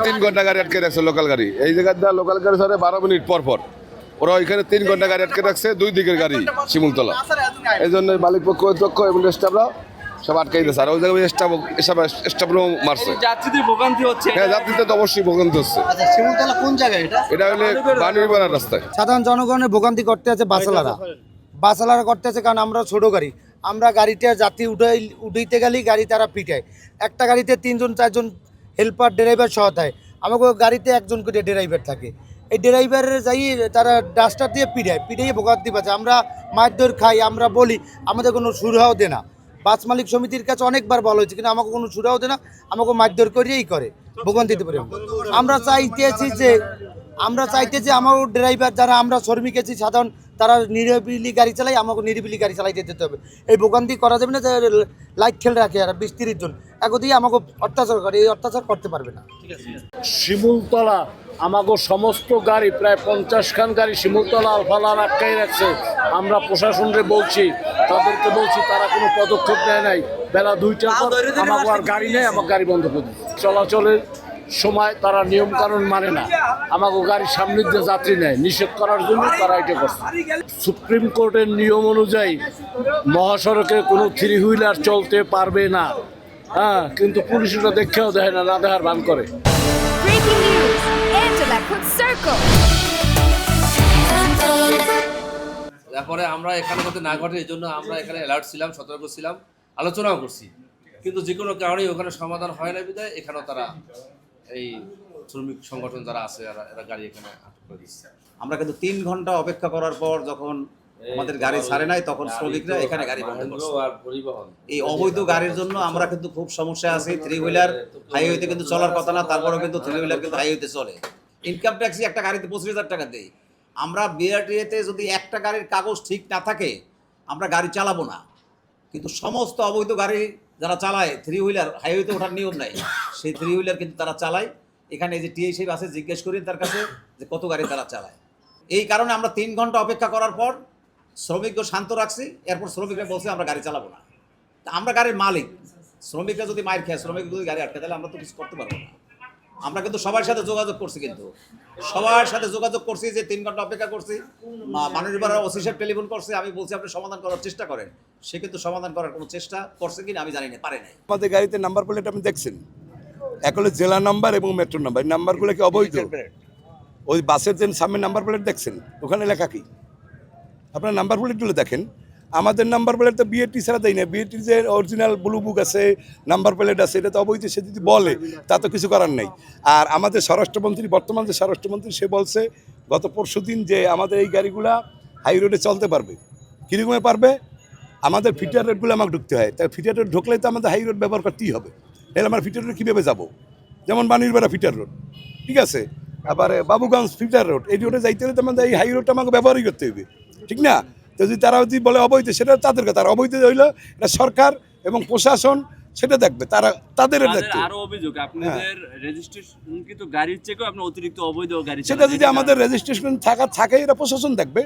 3 ঘন্টা গাড়ি আটকে রাখছে লোকাল গাড়ি, এই জায়গাটা লোকাল গাড়ি ধরে 12 মিনিট পর পর। ওরা ওইখানে 3 ঘন্টা গাড়ি আটকে রাখছে, 2 দিকের গাড়ি শিমুলতলা। এই জন্য মালিক পক্ষ এবং স্টাফরা সব আটকে দিতেছে। আর ওই জায়গায় স্টাফরাও মারছে। যাত্রীদের ভোগান্তি হচ্ছে। হ্যাঁ, যাত্রীদের তো অবশ্যই ভোগান্তি হচ্ছে। আচ্ছা, শিমুলতলা কোন জায়গায় এটা? এটা হলে বাণীপাড়া রাস্তায়। সাধারণ জনগণের ভোগান্তি করতে আছে বাসালারা করতে আছে, কারণ আমরা ছোট গাড়ি, আমরা গাড়িতে যাত্রী উঠাইতে গেলেই গাড়ি তারা পিটায়। একটা গাড়িতে 3জন 4জন হেল্পার ড্রাইভার সহ থাকে, আমাকে গাড়িতে একজন করে ড্রাইভার থাকে। এই ড্রাইভারের যাই তারা ডাস্টার দিয়ে পিটাইয়ে ভোগান্তি পাচ্ছে। আমরা মারধর খাই, আমরা বলি, আমাদের কোনো সুরাহাও দেয় না। বাস মালিক সমিতির কাছে অনেকবার বলা হয়েছে, কিন্তু আমাকে কোনো সুরাহাও দেয় না, আমাকে মারধর করিয়েই করে, ভোগান্তিতে পারে। আমরা চাইতেছি আমার ড্রাইভার যারা আমরা শ্রমিক আছি সাধারণ, তারা নিরিবিলি গাড়ি চালাই, আমাকে নিরিবিলি গাড়ি চালাইতে দিতে হবে। এই ভোগান্তি করা যাবে না যে লাইট খেল রাখে আর 20-30 জন একদিকে আমাকে অত্যাচার করে, এই অত্যাচার করতে পারবে না। শিমুলতলা আমাগো সমস্ত গাড়ি প্রায় 50 খান গাড়ি শিমুলতলা আলফালার আটকাই রাখছে। আমরা প্রশাসনকে বলছি, তাদেরকে বলছি, তারা কোনো পদক্ষেপ নেয় নাই। বেলা 2টার পর আমাকে আর গাড়ি নেই, আমার গাড়ি বন্ধ করে দিচ্ছে। চলাচলের সময় তারা নিয়ম কানুন মানে না, আমাকে গাড়ির সামনে দিয়ে যাত্রী নেয়, নিষেধ করার জন্য তারা এটা করছে। সুপ্রিম কোর্টের নিয়ম অনুযায়ী মহাসড়কে কোনো 3 হুইলার চলতে পারবে না। হ্যাঁ, কিন্তু পুলিশ ওটা দেখেও দেয় না, না দেখার ভান করে। Breaking news, Angela Cook Circle. তারপরে আমরা এখানে যাতে না ঘটে এই জন্য আমরা এখানে অ্যালার্ট ছিলাম, সতর্ক ছিলাম, আলোচনাও করছি, কিন্তু যে কোনো কারণেই ওখানে সমাধান হয় না বিধায় এখানেও তারা এই শ্রমিক সংগঠন যারা আছে এরা গাড়ি এখানে আটক করে দিচ্ছে। আমরা কিন্তু 3 ঘন্টা অপেক্ষা করার পর যখন আমাদের গাড়ি ছাড়ে নাই, তখন শ্রমিকরা এখানে গাড়ি বন্ধ করছে। এই অবৈধ গাড়ির জন্য আমরা কিন্তু খুব সমস্যা আছি। 3 হুইলার হাইওয়েতে কিন্তু চলার কথা না, তারপরেও কিন্তু 3 হুইলার কিন্তু হাইওয়েতে চলে। ইনকাম ট্যাক্সি একটা গাড়িতে 25,000 টাকা দেয়। আমরা বিআরটিএতে যদি একটা গাড়ির কাগজ ঠিক না থাকে আমরা গাড়ি চালাবো না, কিন্তু সমস্ত অবৈধ গাড়ি যারা চালায় 3 হুইলার হাইওয়েতে ওঠার নিয়ম নাই, সেই 3 হুইলার কিন্তু তারা চালায়। এখানে এই যে টিআই সাহেব আছে, জিজ্ঞেস করি তার কাছে যে কত গাড়ি তারা চালায়। এই কারণে আমরা 3 ঘন্টা অপেক্ষা করার পর শ্রমিককে শান্ত রাখছি। এরপর শ্রমিকরা বলছে আমরা গাড়ি চালাবো না। তা আমরা গাড়ির মালিক, শ্রমিকরা যদি মার খায়, শ্রমিক যদি গাড়ি আটকে, তাহলে আমরা তো কিছু করতে পারবো না। আমরা কিন্তু সবার সাথে যোগাযোগ করছি, যে 3 ঘন্টা অপেক্ষা করছি। মাননীয় ওসি সাহেব টেলিফোন করছে, আমি বলছি আপনি সমাধান করার চেষ্টা করেন। সে কিন্তু সমাধান করার কোনো চেষ্টা করছে কিনা আমি জানি না, পারে নাই। আমাদের গাড়িতে নাম্বার প্লেট আপনি দেখছেন, এক হলো জেলা নাম্বার এবং মেট্রো নাম্বার। এই নাম্বারগুলো কি অবৈধ? ওই বাসের যে সামনে নাম্বার প্লেট দেখছেন, ওখানে লেখা কি? আপনার নাম্বার প্লেটগুলো দেখেন। আমাদের নাম্বার প্লেট তো বিএটি ছাড়া দেয় না। বিএটির যে অরিজিনাল ব্লু বুক আছে, নাম্বার প্লেট আছে, এটা তো অবৈধ। সে যদি বলে তা তো কিছু করার নেই। আর আমাদের স্বরাষ্ট্রমন্ত্রী, বর্তমান যে স্বরাষ্ট্রমন্ত্রী, সে বলছে গত পরশুদিন যে আমাদের এই গাড়িগুলা হাই রোডে চলতে পারবে। কীরকমে পারবে? আমাদের ফিটার রোডগুলো আমাকে ঢুকতে হয়, তাই ফিটার রোড ঢুকলেই তো আমাদের হাই রোড ব্যবহার করতেই হবে। তাহলে আমার ফিটার রোড কীভাবে যাবো? যেমন বাণীরপাড়া ফিটার রোড, ঠিক আছে, আবার বাবুগঞ্জ ফিটার রোড, এই রোডে যাইতে হলে তো আমাদের এই হাই রোডটা আমাকে ব্যবহারই করতে হবে, ঠিক না? তো যদি তারা যদি বলে অবৈধ, সেটা তাদের কথা। আর অবৈধ হইলো এটা সরকার এবং প্রশাসন সেটা দেখবে, তারা তাদের দেখবে। আরো অভিযোগ আপনাদের রেজিস্ট্রেশন কিন্তু গাড়ির চেয়েও আপনি অতিরিক্ত অবৈধ গাড়ি, সেটা যদি আমাদের রেজিস্ট্রেশন থাকে এটা প্রশাসন দেখবে।